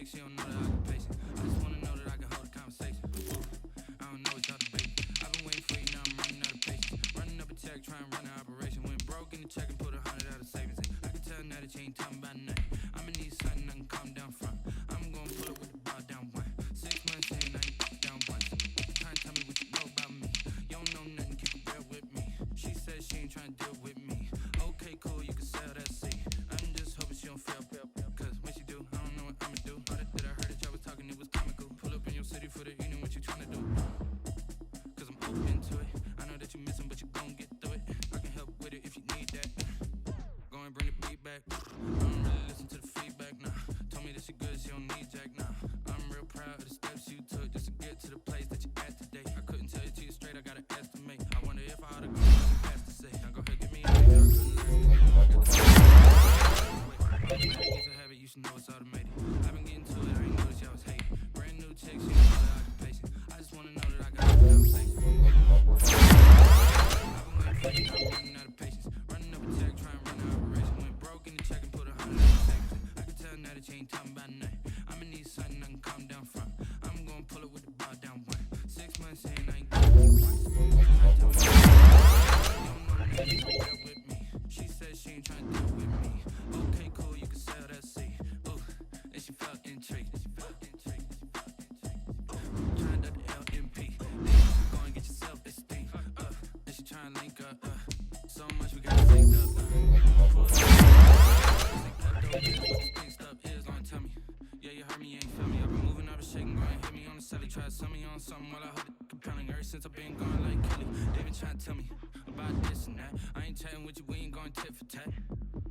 chick, she don't know that I can pace it. I just wanna know that I can hold a conversation. I don't know what y'all debating. I've been waiting for you, now I'm running out of patience. Running up a check, trying to run an operation. Went broke in the check and put 100 out of savings. I can tell now that you ain't talking about nothing. I'ma need something I can calm down from. I'm gonna pull up with the bar down one. 6 months in, I ain't down once. Trying to tell me what you know about me. You don't know nothing, keep it real with me. She said she ain't trying to deal with me. Okay, cool, you can sell that seat. I'm just hoping she don't fail. Cause when she do, I don't know what I'ma do. All that I heard that y'all was talking, it was comical. Pull up in your city for the evening, what you trying to do? Cause I'm open to it. I know that you missing, but you gon' get through it. I can help with it if you need that. Go and bring the beat back. I don't really listen to the feedback, nah. Told me that she good, she don't need Jack, nah. I'm real proud of the steps you took just to get to the place that you at today. I couldn't tell it to you straight, I gotta estimate. I wonder if I oughta go what you have to say. Now go ahead, give me a nigga, I couldn't let you. It's a habit, you should know it's automated. I've been getting to it, I ain't noticed y'all was hating. Brand new chick, she don't know that I can pace it. I just wanna know that I got a conversation. I've been waiting for you, now I'm running out of patience. Running up a check, trying to run an operation. Went broke in the check and put 100 out of savings. I can tell now that you ain't talking about nothing. I'ma need something I can calm down from. I'm gonna pull up with the bar down one. 6 months in, I ain't got it once. You don't know nothing, keep it real with me. She said she ain't trying to deal with me. Okay, cool, you can sell that seat. Ooh, and she felt intrigued. Trying to the LMP. Then you go and get your self-esteem. And she trying to link up. So much we gotta sync up. Pull up. Pink stuff is gonna tell me. Yeah, you heard me, you ain't feel me. I've been moving, I've been shaking, go and hit me on the celly. Try to sell me on something while I hold it compelling. Ever since I've been gone like Kelly, they been trying to tell me about this and that. I ain't chatting with you, we ain't going tit for tat.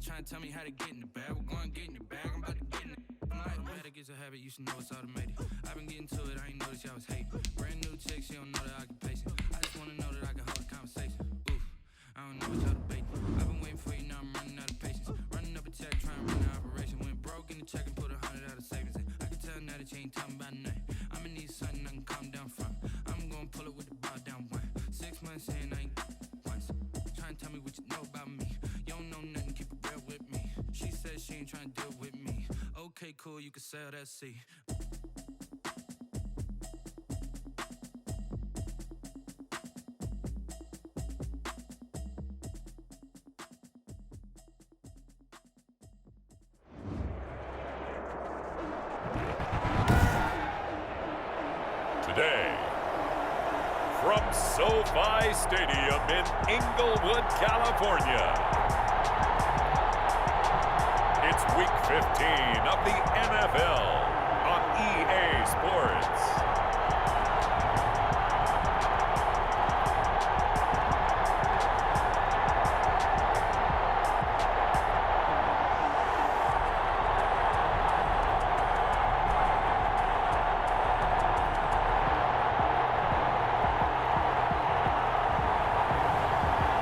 Trying to tell me how to get in the bag, we're going to get in the bag, I'm about to get in it. I'm like, better get a habit, you should know it's automated. I've been getting to it, I ain't noticed y'all was hating. Brand new chick, she don't know that I can pace it. I just wanna know that I can hold a conversation. Oof, I don't know what y'all debating. I've been waiting for you, now I'm running out of patience. Running up a check, trying to run an operation. Went broke in the check and put 100 out of savings. I can tell now that you ain't talking about nothing. I'ma need something I can calm down from. I'm gonna pull it with the bar down one. 6 months in, I ain't once. Trying to tell me what you know about me. You don't know nothing, keep it real with me. She said she ain't trying to deal with me. Okay, cool, you can sell that seat. Today, from SoFi Stadium in Inglewood, California, it's Week 15 of the NFL on EA Sports.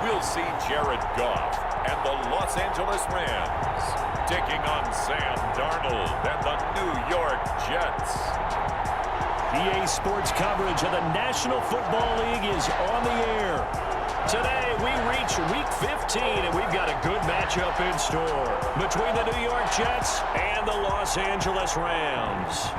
We'll see Jared Goff and the Los Angeles Rams taking on Sam Darnold and the New York Jets. EA Sports coverage of the National Football League is on the air. Today we reach Week 15 and we've got a good matchup in store between the New York Jets and the Los Angeles Rams.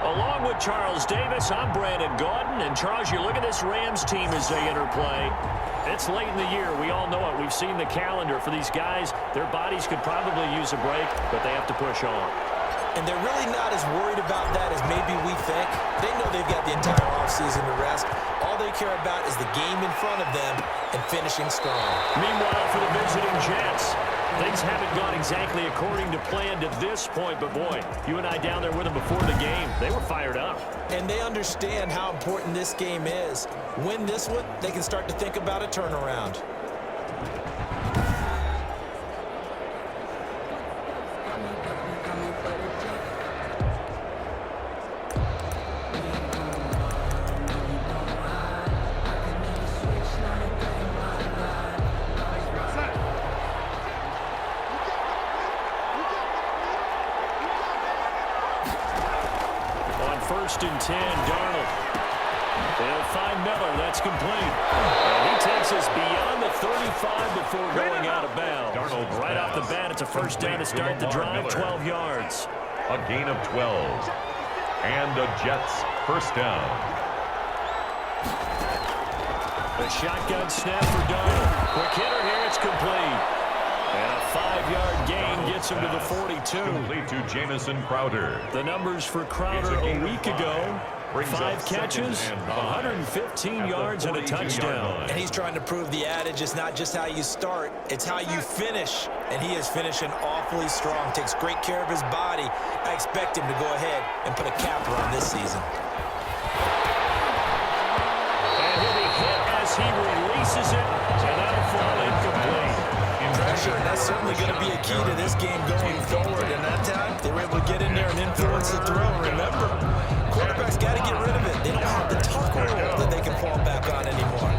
Along with Charles Davis, I'm Brandon Gaudin. And Charles, you look at this Rams team as they interplay. It's late in the year. We all know it. We've seen the calendar for these guys. Their bodies could probably use a break, but they have to push on. And they're really not as worried about that as maybe we think. They know they've got the entire offseason to rest. All they care about is the game in front of them and finishing strong. Meanwhile, for the visiting Jets, things haven't gone exactly according to plan to this point, but boy, you and I down there with them before the game, they were fired up. And they understand how important this game is. Win this one, they can start to think about a turnaround. 1st and 10, Darnold. They'll find Miller. That's complete. And he takes us beyond the 35 before going out of bounds. Darnold's right off the bat, it's a first down to start the drive, 12 yards. A gain of 12. And the Jets first down. A shotgun snap for Darnold. Quick hitter here, it's complete. And a 5-yard gain gets him to the 42. Complete to Jamison Crowder. The numbers for Crowder a week ago. 5 catches, 115 yards, and a touchdown. And he's trying to prove the adage is not just how you start, it's how you finish. And he is finishing awfully strong, takes great care of his body. I expect him to go ahead and put a capper on this season. And he'll be hit as he releases it, and that'll fall incomplete. Pressure, and that's certainly going to be a key to this game going forward. And that time, they were able to get in there and influence the throw. Remember, quarterbacks got to get rid of it. They don't have the tackle that they can fall back on anymore.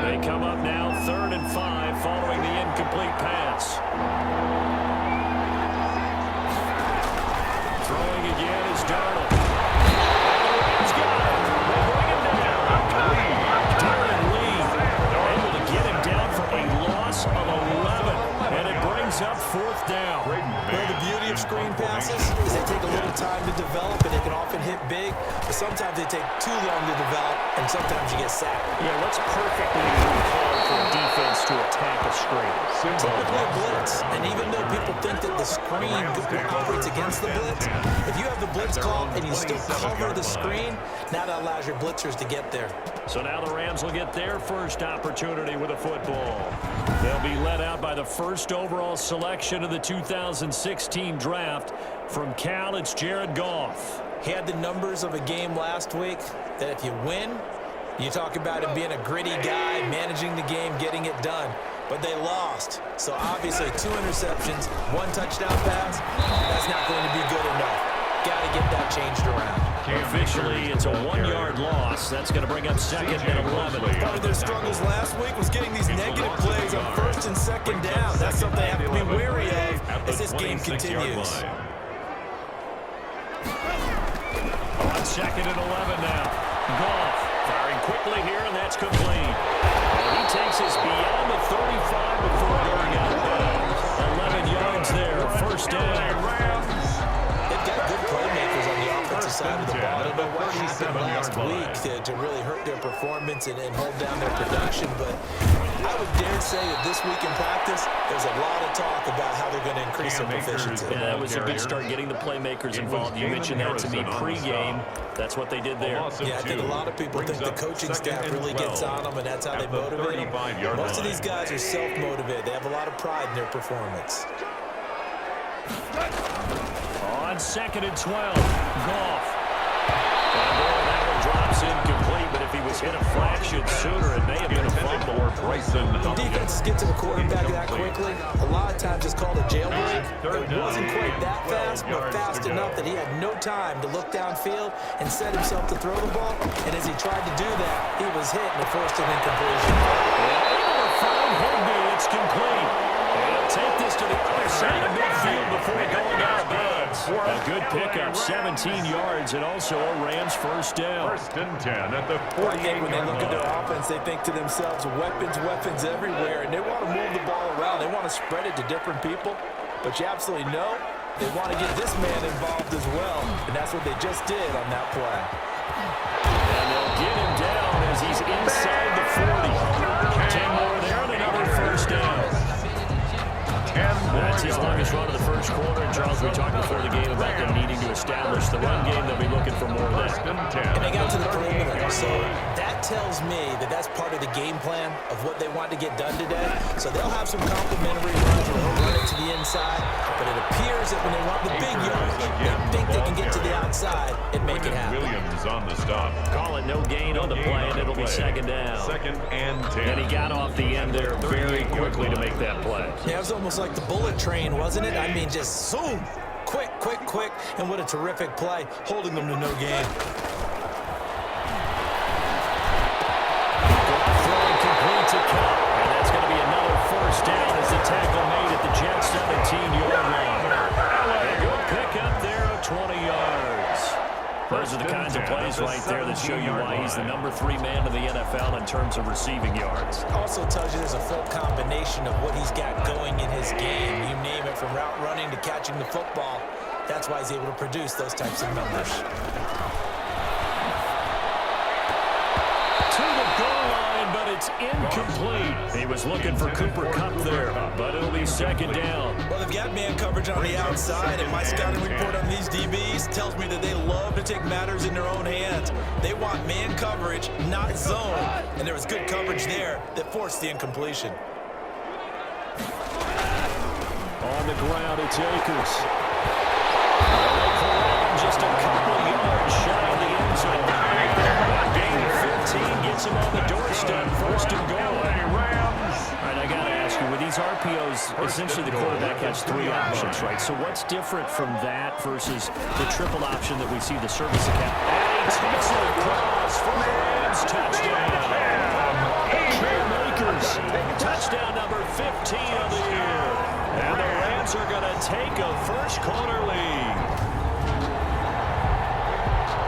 They come up now 3rd and 5 following the incomplete pass. Throwing again is Darnold. He's got it. They bring him down. Darren Lee able to get him down for a loss of 11. And it brings up 4th down. Well, the beauty of screen passes is they take a little time to develop, and they can often hit big, but sometimes they take too long to develop, and sometimes you get sacked. Yeah, what's perfectly called for a defense to attack a screen? Typically a blitz, and even though people think that the screen operates against the blitz, if you have the blitz called and you still cover the screen, now that allows your blitzers to get there. So now the Rams will get their first opportunity with a football. They'll be led out by the first overall selection of the 2016 draft. From Cal, it's Jared Goff. He had the numbers of a game last week that if you win, you talk about him being a gritty guy, managing the game, getting it done. But they lost. So obviously 2 interceptions, 1 touchdown pass, that's not going to be good enough. Got to get that changed around. Officially, it's a 1-yard loss. That's going to bring up 2nd and 11. Part of their struggles last week was getting these negative plays on 1st and 2nd down. That's something they have to be wary of as this game continues. On 2nd and 11 now. Goff firing quickly here, and that's complete. And he takes us beyond the 35 before going out of bounds. 11 yards there, first down. They've got good playmakers on the offensive side of the ball. I don't know what happened last week to really hurt their performance and hold down their production, but I would dare say that this week in practice, there's a lot of talk about how they're going to increase their proficiency. Yeah, that was a good start getting the playmakers involved. You mentioned that to me pregame. That's what they did there. Yeah, I think a lot of people think the coaching staff really gets on them, and that's how they motivate them. Most of these guys are self-motivated. They have a lot of pride in their performance. On 2nd and 12, Goff. And that one drops incomplete, but if he was hit a fraction sooner, it may have been a fumble. When defenses get to the quarterback that quickly, a lot of times it's called a jailbreak. It wasn't quite that fast, but fast enough that he had no time to look downfield and set himself to throw the ball. And as he tried to do that, he was hit and forced an incompletion. Able to find Higbee, it's complete. And he'll take this to the other side of midfield before going out of bounds. A good pickup, 17 yards, and also a Rams first down. 1st and 10 at the 48-yard line. I think when they look at their offense, they think to themselves, weapons everywhere, and they want to move the ball around. They want to spread it to different people, but you absolutely know they want to get this man involved as well, and that's what they just did on that play. And they'll get him down as he's inside the 40. 10 more there and another first down. That's his longest run of the first quarter. And Charles, we talked before the game about them needing to establish the run game. They'll be looking for more of that. And they got to the perimeter, so that tells me that that's part of the game plan of what they want to get done today. So they'll have some complimentary runs where they'll run it to the inside, but it appears that when they want the big yards, they think they can get to the outside and make it happen. Williams on the stop. Call it no gain on the play, and it'll be 2nd down. 2nd and 10. And he got off the end there very quickly to make that play. Yeah, it was almost like the bullet train, wasn't it? I mean, just zoom, quick, and what a terrific play, holding them to no gain. Throwing complete to Cup, and that's going to be another first down as the tackle made at the Jets' 17-yard Those are the kinds of plays right there that show you why he's the #3 man in the NFL in terms of receiving yards. Also tells you there's a full combination of what he's got going in his game. You name it, from route running to catching the football. That's why he's able to produce those types of numbers. To the goal line, but it's incomplete. He was looking for Cooper Kupp there, but it'll be second down. Well, they've got man coverage on the outside, and my scouting report on these DBs tells me that they love to take matters in their own hands. They want man coverage, not zone, and there was good coverage there that forced the incompletion. On the ground, it's Akers. Just a couple yards shy of the end zone. Gain of 15 gets him on the doorstep, first and goal. All right, I got to ask you, with these RPOs, essentially the quarterback has 3 options, right? So what's different from that versus the triple option that we see the service account? And he takes it across for the Rams, touchdown. Cam Akers, touchdown number 15 of the year. And the Rams are going to take a first-quarter lead.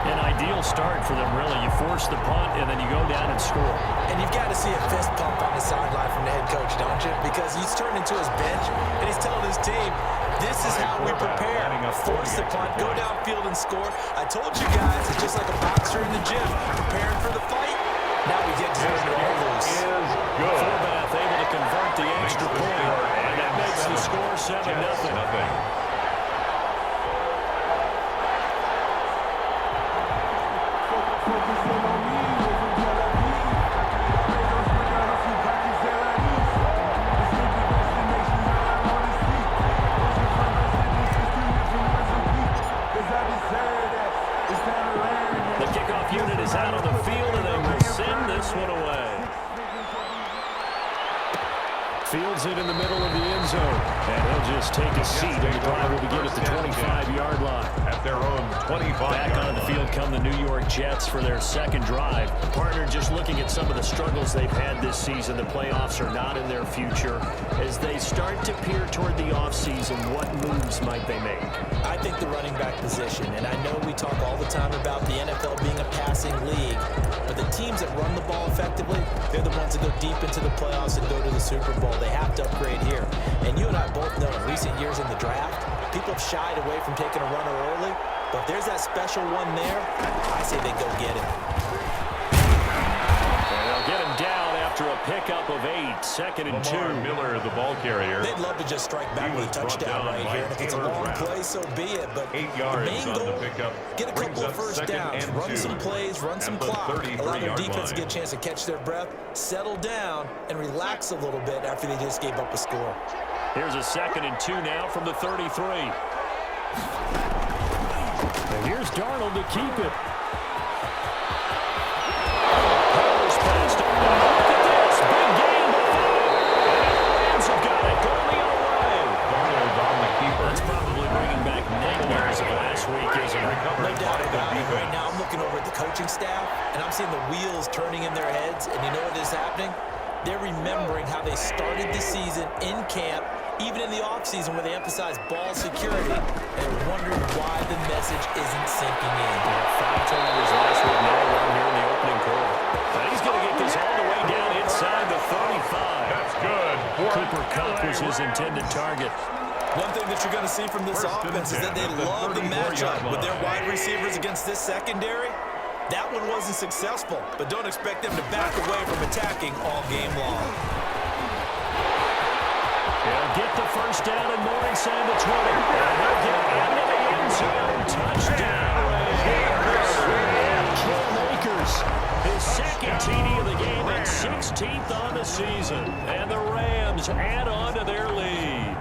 An ideal start for them, really. You force the punt, and then you go down and score. And you've got to see a fist pump on the sideline from the head coach, don't you? Because he's turned into his bench, and he's telling his team, this is how we prepare. Force the punt, go downfield and score. I told you guys, it's just like a boxer in the gym, preparing for the fight. Now we get to turn it all loose. Forbath able to convert the extra point, and that makes the score 7-0. Fields it in the middle of the end zone. And he'll just take a seat, and the drive will begin at the 25-yard line. At their own 25. Back on the field come the New York Jets for their second drive. Partner, just looking at some of the struggles they've had this season, the playoffs are not in their future. As they start to peer toward the offseason, what moves might they make? I think the running back position, and I know we talk all the time about the NFL being a passing league, but the teams that run the ball effectively, they're the ones that go deep into the playoffs and go to the Super Bowl. They have to upgrade here. And you and I both know in recent years in the draft, people have shied away from taking a runner early, but if there's that special one there, I say they go get him. And they'll get him down after a pickup of 8, second and 2. Miller, the ball carrier. They'd love to just strike back with a touchdown right here. And if it's a long play, so be it. But 8 the yards main on goal, the pickup. get a couple of first downs, run some plays, run some clock, allow their defense to get a chance to catch their breath, settle down, and relax a little bit after they just gave up a score. Here's a second and 2 now from the 33. And here's Darnold to keep it. Powers passed over. Look at this. Big game. Rams have got it. Going the other way. Darnold on the keeper. That's probably bringing back nightmares of last week, isn't it? No doubt about it. Right now, I'm looking over at the coaching staff, and I'm seeing the wheels turning in their heads, and you know what is happening? They're remembering how they started the season in camp, even in the offseason where they emphasized ball security, and they're wondering why the message isn't sinking in. 5 turnovers last week, now one here in the opening quarter. And he's going to get this all the way down inside the 35. That's good. Cooper Kupp was his intended target. One thing that you're going to see from this offense is that they love the matchup with their wide receivers against this secondary. That one wasn't successful, but don't expect them to back away from attacking all game long. They'll get the first down and more inside the 20. And they'll get into the end zone. Touchdown, Rams. Cam Akers, his second TD of the game and 16th on the season. And the Rams add on to their lead.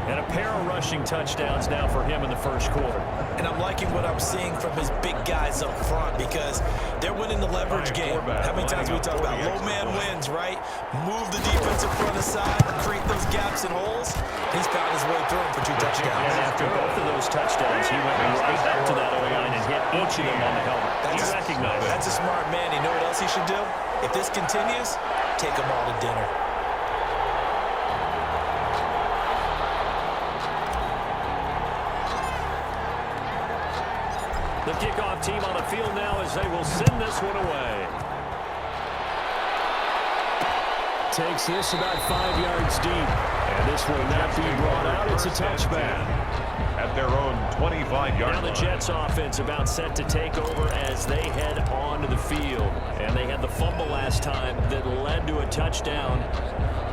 And a pair of rushing touchdowns now for him in the first quarter. And I'm liking what I'm seeing from his big guys up front because they're winning the leverage game. How many times we talk about low man wins, right? Move the defensive front aside, create those gaps and holes. He's found his way through them for 2 touchdowns. And after both of those touchdowns, he went right back to that O-line and hit each of them on the helmet. He recognized it. That's a smart man. You know what else he should do? If this continues, take them all to dinner. The kickoff Handoff team on the field now as they will send this one away. Takes this about 5 yards deep. And this will not be brought out. It's a touchback. At their own 25-yard line. Now the Jets offense about set to take over as they head onto the field. And they had the fumble last time that led to a touchdown.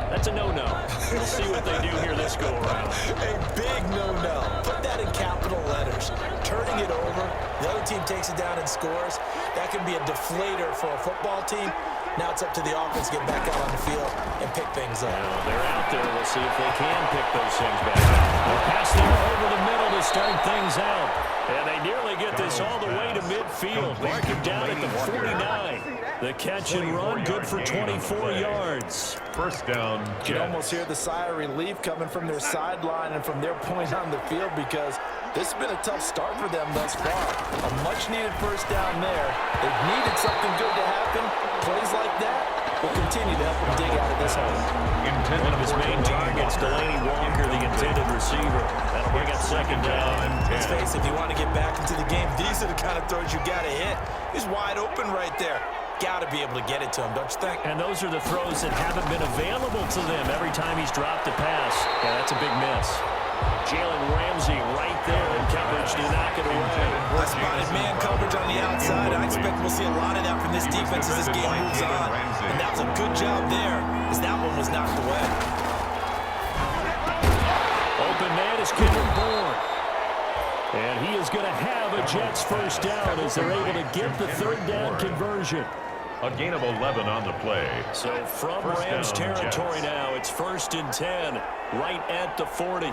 That's a no-no. We'll see what they do here this go-around. A big no-no. Put that in capital letters. Turning it over, the other team takes it down and scores. That can be a deflator for a football team. Now it's up to the offense to get back out on the field and pick things up. Well, they're out there. We'll see if they can pick those things back up. They'll pass there over the middle to start things out. And they nearly get this all the way to midfield. Mark him down at the 49. The catch and run, good for 24 yards. First down, Jets. You can almost hear the sigh of relief coming from their sideline and from their point on the field because this has been a tough start for them thus far. A much-needed first down there. They've needed something good to happen. Plays like that will continue to help them dig out of this hole. One of his main targets, Delaney Walker, the intended receiver. That'll bring up second down. Let's face it, if you want to get back into the game, these are the kind of throws you got to hit. He's wide open right there. Got to be able to get it to him, don't you think? And those are the throws that haven't been available to them every time he's dropped a pass. Yeah, that's a big miss. Jalen Ramsey right there in coverage to knock it away. I spotted man coverage on the outside. I expect we'll see a lot of that from this defense as this game moves on. And that was a good job there as that one was knocked away. Open man is Kendrick Bourne. And he is going to have a Jets first down as they're able to get the third down conversion. A gain of 11 on the play. So from Rams territory now, it's 1st and 10, right at the 40.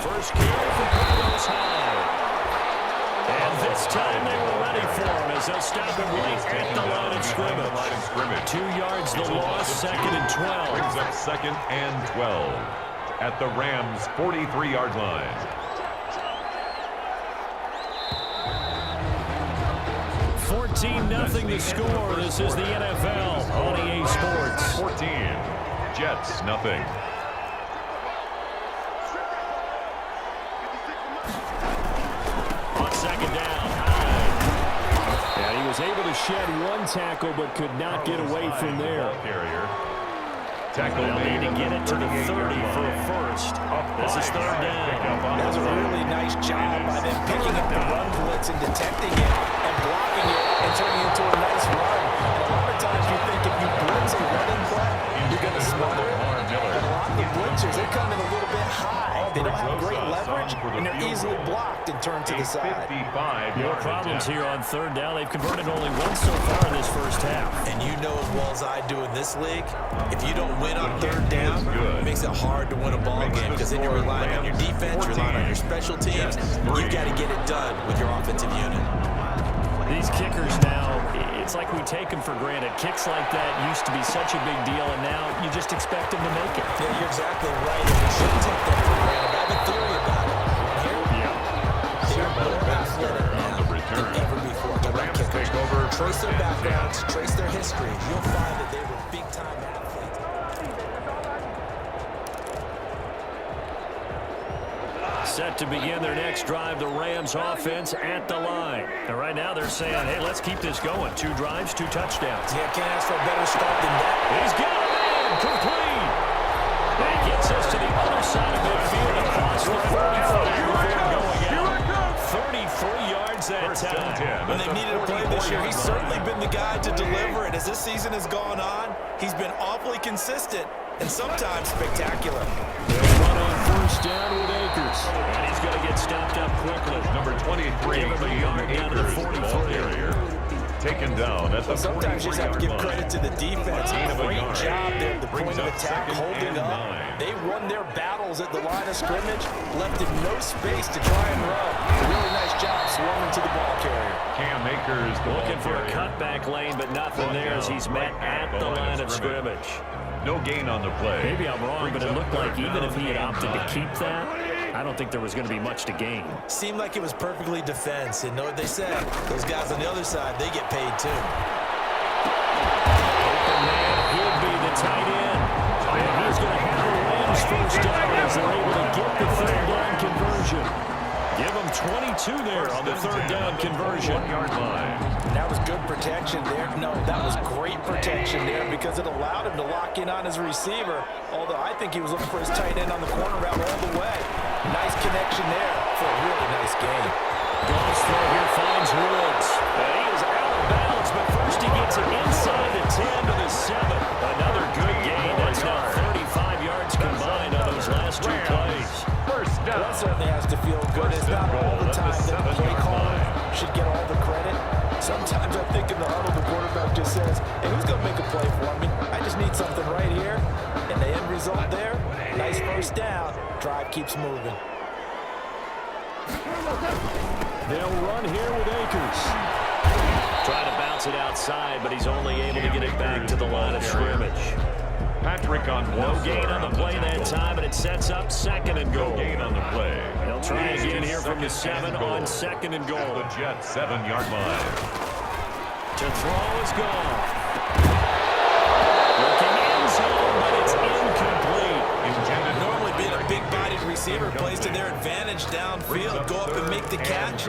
First carry for Carlos Hyde. And this time they were ready for him as they'll stop him right at the line of scrimmage. 2 yards the loss, 2nd and 12. Brings up 2nd and 12 at the Rams' 43-yard line. 14-0 to score. This is the NFL on EA Sports. 14. Jets, nothing. On second down, Hyde. And he was able to shed one tackle but could not get away from there. Carrier. Tackle They'll made need to get it to the 30 for a first. This is third down. That was a really nice job by them picking up the run blitz and detecting it and blocking it and turning it into a nice run. And a lot of times you think if you blitz a running play, you're going to smother it. But a lot of the blitzers, they come in a little bit high. They don't have great leverage, and they're easily blocked and turned to the side. No problems here on third down. They've converted only once so far in this first half. And you know as well as I do in this league, if you don't win on third down, it makes it hard to win a ball game because then you're relying on your defense, you're relying on your special teams. You've got to get it done with your offensive unit. These kickers now, it's like we take them for granted. Kicks like that used to be such a big deal, and now you just expect them to make it. Yeah, you're exactly right, and we shouldn't take that for granted. I have a theory about it. They're more athletic now than ever before. The right kickers. Trace their backgrounds, trace their history. You'll find that they were big-time athletes. Set to begin their next drive, the Rams offense at the line. And right now they're saying, hey, let's keep this going. 2 drives, 2 touchdowns. Yeah, can't ask for a better start than that. He's got it in, complete. That gets us to the other side of midfield across the 45. Going out. 33 yards that time. When they've needed a play this year, he's certainly been the guy to deliver it. As this season has gone on, he's been awfully consistent and sometimes spectacular. They'll run on first down with Akers. And he's going to get stopped up quickly. Number 23. Give him a yard down to the 43. Taken down at the 43-yard line. Sometimes you just have to give credit to the defense. Great job there at the point of attack, holding up. They won their battles at the line of scrimmage, left him no space to try and run. A really nice job swarming to the ball carrier. Cam Akers looking for a cutback lane, but nothing there as he's met at the line of scrimmage. No gain on the play. Maybe I'm wrong, but it looked like even if he had opted to keep that, I don't think there was going to be much to gain. Seemed like it was perfectly defense, and know what they said? Those guys on the other side, they get paid too. Open man, he'll be the tight end. And he's going to have the Rams first down as they're able to get the third down conversion. Give them 22 there on the third down conversion. 1-yard line. And that was good protection there. No, that was great protection there because it allowed him to lock in on his receiver, although I think he was looking for his tight end on the corner route all the way. Nice connection there for a really nice game. Goff's throw here finds Woods. He is out of bounds, but first he gets it inside the 10 to the 7. Another good gain. That's now 35 yards combined on those last 2 plays. First down. That certainly has to feel good. It's not all the time that the play caller should get all the credit. Sometimes I think in the huddle, the quarterback just says, hey, who's going to make a play for me? I just need something right here. And the end result there, nice first down. Drive keeps moving. They'll run here with Akers. Trying to bounce it outside, but he's only able to get it back to the line of scrimmage. Patrick on No one. gain on the play that time, and it sets up 2nd and goal. No gain on the play. They'll try again here from the 7 on 2nd and goal. The Jets 7-yard line. To throw is gone. Looking end zone, but it's incomplete. Intended Normally being a big-bodied receiver plays to their advantage downfield. Go up and make the catch,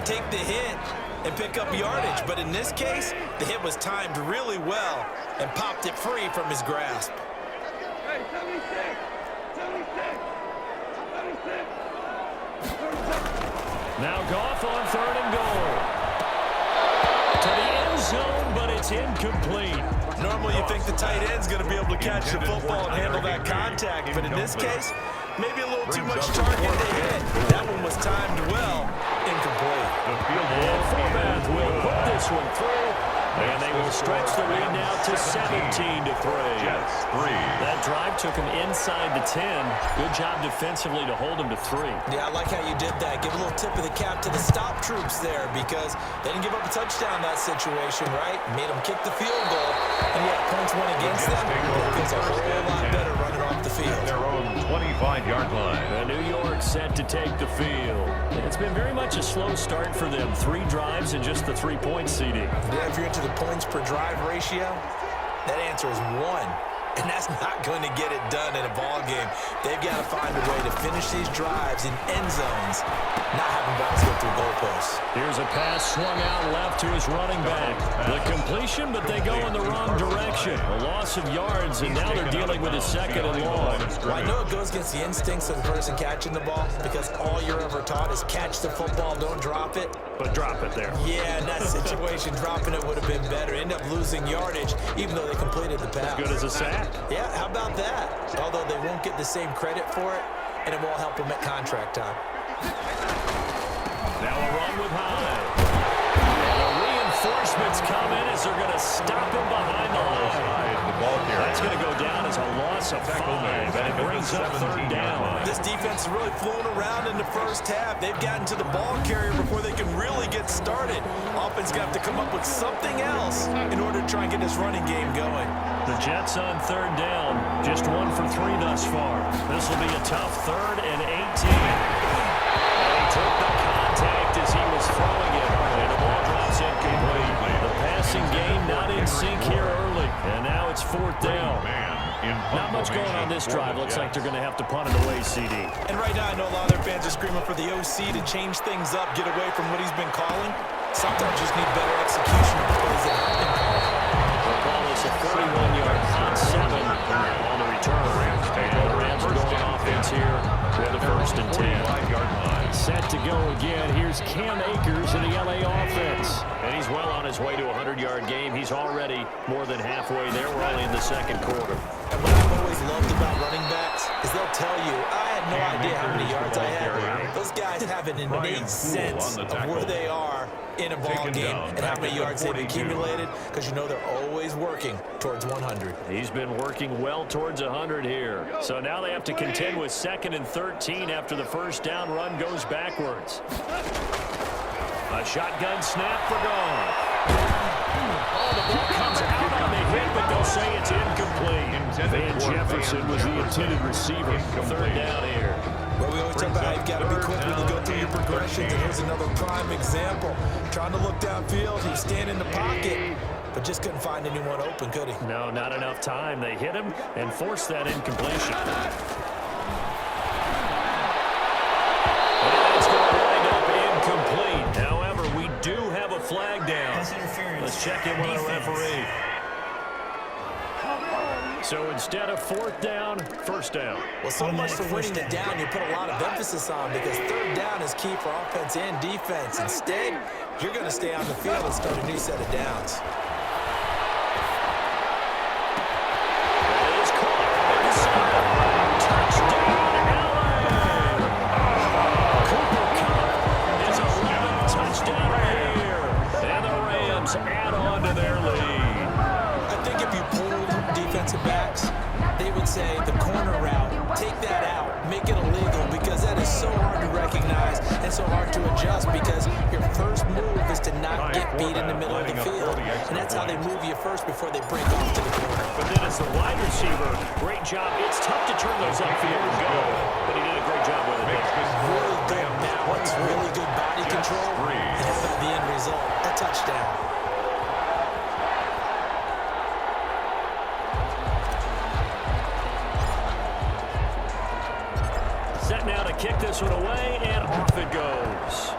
take the hit, and pick up yardage. But in this case, the hit was timed really well and popped it free from his grasp. Now Goff on 3rd and goal. To the end zone, but it's incomplete. Normally you think the tight end's going to be able to catch the football and handle that contact, but in this case, maybe a little too much target to hit. That one was timed well, incomplete. The field And goal Forbath will put this one through, and they will stretch the lead now to 17-3. Jets 3. That drive took them inside the 10. Good job defensively to hold them to 3. Yeah, I like how you did that. Give a little tip of the cap to the stop troops there because they didn't give up a touchdown in that situation, right? Made them kick the field goal, and yet points went against them. It feels a whole lot better running off the field. Their own 25-yard line. New York set to take the field. It's been very much a slow start for them. 3 drives and just the 3-point CD. Yeah, if you're into the points per drive ratio, that answer is 1. And that's not going to get it done in a ball game. They've got to find a way to finish these drives in end zones, not having balls go through goalposts. Here's a pass swung out left to his running back. The completion, but they go in the wrong direction. A loss of yards, and now they're dealing with a 2nd and long. Well, I know it goes against the instincts of the person catching the ball because all you're ever taught is catch the football, don't drop it. But drop it there. Yeah, in that situation, dropping it would have been better. End up losing yardage, even though they completed the pass. Good as a sack. Yeah, how about that? Although they won't get the same credit for it, and it won't help them at contract time. Now a run with Hyde. And the reinforcements come in as they're going to stop him behind the line. That's going to go down as a loss of 5, and it brings up 3rd down. This defense is really flown around in the first half. They've gotten to the ball carrier before they can really get started. Offense got to come up with something else in order to try and get this running game going. The Jets on 3rd down, just 1 for 3 thus far. This will be a tough 3rd and 18. And he took the contact as he was throwing it, and the ball drops incomplete. The passing game not in sync here early, and now it's 4th down. Not much going on this drive. Looks like they're going to have to punt it away, CD. And right now, I know a lot of their fans are screaming for the OC to change things up, get away from what he's been calling. Sometimes you just need better execution of plays that have been called. The ball is a 41-yard hot 7 on the return. And the Rams are going offense here with the 1st and 10. Set to go again. Here's Cam Akers in the LA offense. And he's well on his way to a 100-yard game. He's already more than halfway there. We're only in the 2nd quarter. And what I've always loved about running backs is they'll tell you, I had no idea how many yards I had. Those guys have an innate sense of where they are in a ball game and how many yards they've accumulated because you know they're always working towards 100. He's been working well towards 100 here. So now they have to contend with 2nd and 13 after the first down run goes backwards. A shotgun snap for Goff. Oh, the ball comes out on the hit, but they'll say it's incomplete. Van Jefferson was the intended receiver. 3rd down here. Well, we always talk about how you've got to be quick when you go through your progressions, and here's another prime example. Trying to look downfield, he was standing in the pocket, but just couldn't find anyone open, could he? No, not enough time. They hit him and forced that incompletion. And it's going right flag down. Let's check in with our referee. So instead of fourth down, first down. Well, so much for winning the down, you put a lot of emphasis on because third down is key for offense and defense. Instead, you're going to stay on the field and start a new set of downs. That is caught inside. Touchdown, Allen! Cooper Kupp is 11th touchdown here. And the Rams add on to their lead. I think if you pulled defensive backs, they would say the corner route, take that out, make it illegal because that is so hard to recognize and so hard to adjust because your first move is to not get beat in the middle of the field. And that's how they move you first before they break off to the corner. But then as the wide receiver, great job. It's tough to turn those upfield and go, but he did a great job with it. Really good balance, really good body control, and how about the end result? A touchdown. Set now to kick this one away, and off it goes.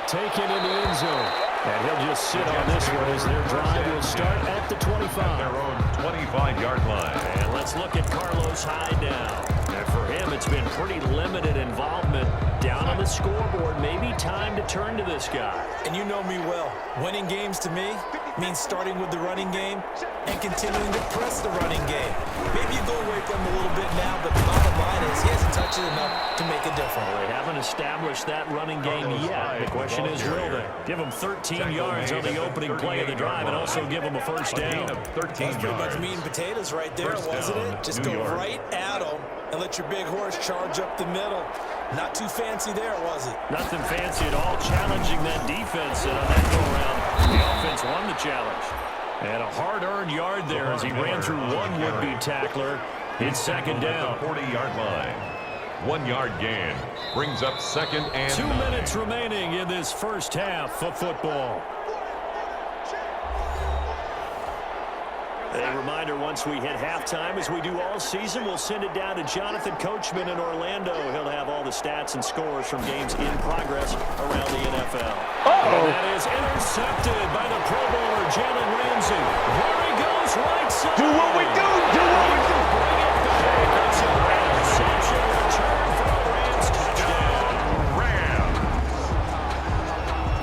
Taken in the end zone. And he'll just sit on this one as their drive will start at the 25. Their own 25-yard line. And let's look at Carlos Hyde now. And for him, it's been pretty limited involvement down on the scoreboard. Maybe time to turn to this guy. And you know me well. Winning games to me means starting with the running game and continuing to press the running game. Maybe you go away from him a little bit now, but the bottom line is he hasn't touched it enough to make a difference. Well, they haven't established that running game yet. The question is, will they? Give them 13 yards on the opening play of the drive and also give them a first down. That's pretty much meat and potatoes right there, wasn't it? Just go right at them and let your big horse charge up the middle. Not too fancy there, was it? Nothing fancy at all, challenging that defense, and on that go-around, the offense won the challenge. And a hard-earned yard there as he ran through one would-be tackler. It's second down. 40-yard line. 1 yard gain. Brings up second and 2 9. minutes remaining in this first half of football. A reminder, once we hit halftime, as we do all season, we'll send it down to Jonathan Coachman in Orlando. He'll have all the stats and scores from games in progress around the NFL. And that is intercepted by the Pro Bowler, Jalen Ramsey. There he goes, right side. Do what we do. Do what we do. Bring it back. It's an interception return for the Rams. Touchdown.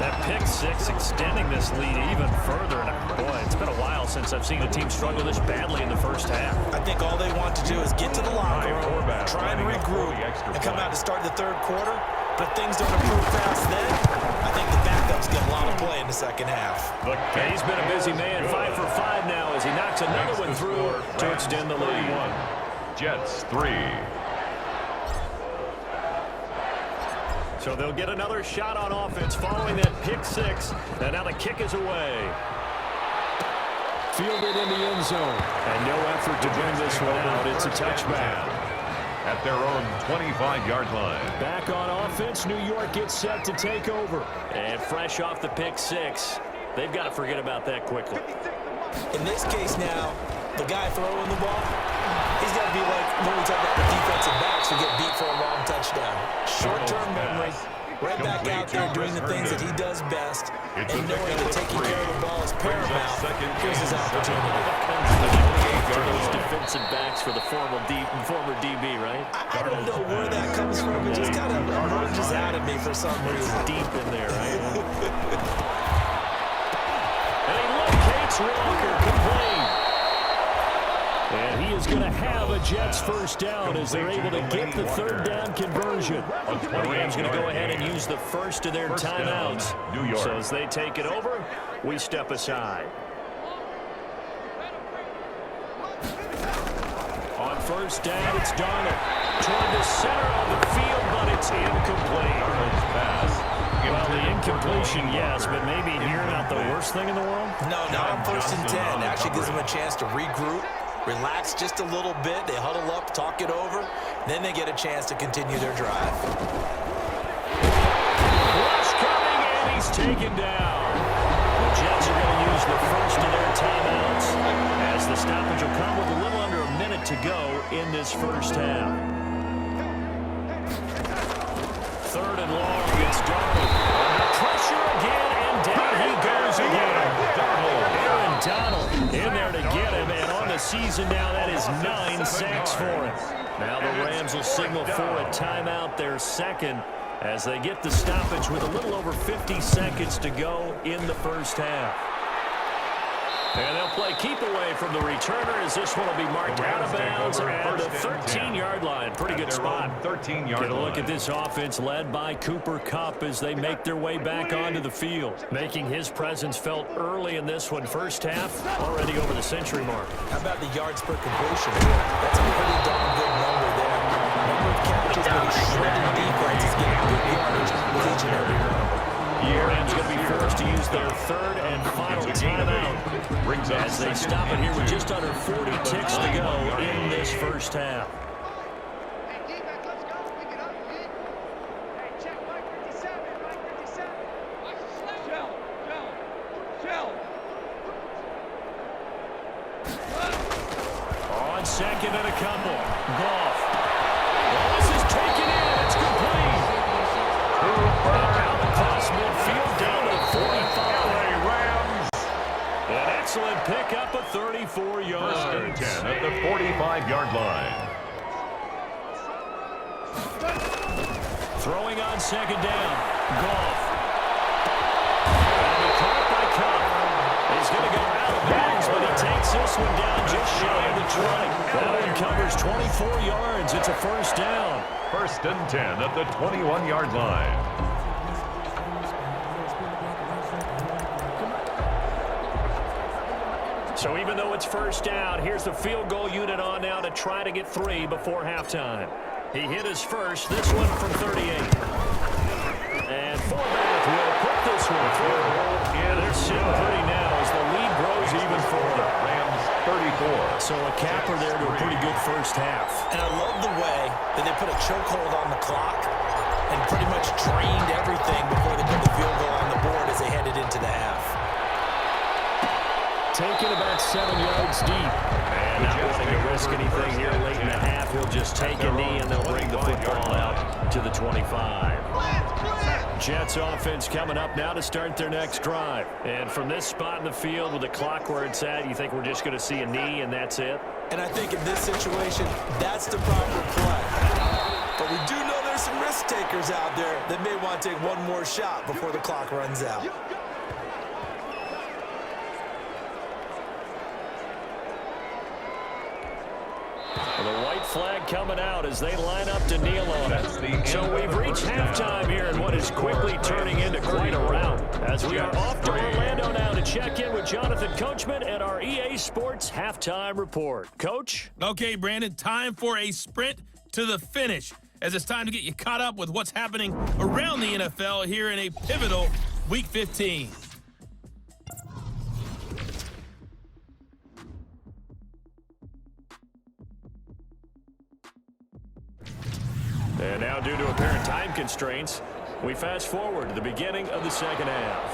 That pick six extending this lead even further. And boy, it's been a while since I've seen a team struggle this badly in the first half. I think all they want to do is get to the locker room, try and regroup, and come out to start the third quarter. But if things don't improve fast then, I think the backups get a lot of play in the second half. And he's been a busy man, 5 for 5 now as he knocks another one through to extend the lead. Jets 3. So they'll get another shot on offense following that pick six. And now the kick is away. Fielded in the end zone. And no effort to bring this one out. It's a touchback. At their own 25-yard line. Back on offense, New York gets set to take over. And fresh off the pick six, they've got to forget about that quickly. In this case now, the guy throwing the ball, he's got to be like when we talk about the defensive backs who get beat for a long touchdown. Short-term memory, right back out there doing the things that he does best, and knowing that taking care of the ball is paramount. Here's his opportunity. Those defensive backs for the former DB, right? I don't know where that comes from. It just kind of emerges out of me for some reason. Deep in there, right? And he locates Walker, complete. And he is going to have a Jets first down as they're able to get the third down conversion. The Rams going to go ahead and use the first of their timeouts. So as they take it over, we step aside. On first down, it's Darnold. Toward the center of the field, but it's incomplete. Well, the incompletion, yes, but maybe here not the worst thing in the world? No, not on first and 10. Actually gives them a chance to regroup, relax just a little bit. They huddle up, talk it over. Then they get a chance to continue their drive. Rush coming, and he's taken down. The Jets are going to use the first of their timeouts as the stoppage will come with a little under a minute to go in this first half. Third and long, it's Darnold. tackles, and now that is 9 sacks for him. Now the Rams will signal for a timeout, their second, as they get the stoppage with a little over 50 seconds to go in the first half. And they'll play keep away from the returner as this one will be marked out of bounds at the 13-yard line. Pretty good spot. 13-yard line. Get a look at this offense led by Cooper Kupp as they make their way back onto the field, making his presence felt early in this one. First half, already over the century mark. How about the yards per completion? That's a pretty darn good number there. Number of catches, but he's shredding defense is getting good yardage with each and every one. Rams going to be forced to use their third and final timeout as they stop it here with just under 40 ticks to go in this first half. On second and a couple, Goff. This is taken in. It's complete. Out across midfield down to the 45. An excellent pickup of 34 yards. 10 at the 45-yard line. Throwing on second down, Goff. And caught by Kupp. He's going to go out of bounds, but he takes this one down just shy of the 20. That one covers 24 yards. It's a first down. First and 10 at the 21-yard line. So even though it's first down, here's the field goal unit on now to try to get 3 before halftime. He hit his first, this one from 38. And Forbath will put this one through. Yeah, they're sitting pretty now as the lead grows even further. Rams 34. So a capper there to a pretty good first half. And I love the way that they put a chokehold on the clock and pretty much drained everything before they put the field goal on the board as they headed into the half. Taken about 7 yards deep. And not wanting to risk anything here late in the half, he'll just take a knee and they'll bring the football out to the 25. Jets offense coming up now to start their next drive. And from this spot in the field with the clock where it's at, you think we're just going to see a knee and that's it? And I think in this situation, that's the proper play. But we do know there's some risk takers out there that may want to take one more shot before the clock runs out. The white flag coming out as they line up to kneel on it. So we've reached halftime here in what is quickly turning into quite a rout. As we are off to Orlando now to check in with Jonathan Coachman and our EA Sports Halftime Report. Coach? Okay, Brandon, time for a sprint to the finish, as it's time to get you caught up with what's happening around the NFL here in a pivotal Week 15. And now, due to apparent time constraints, we fast forward to the beginning of the second half.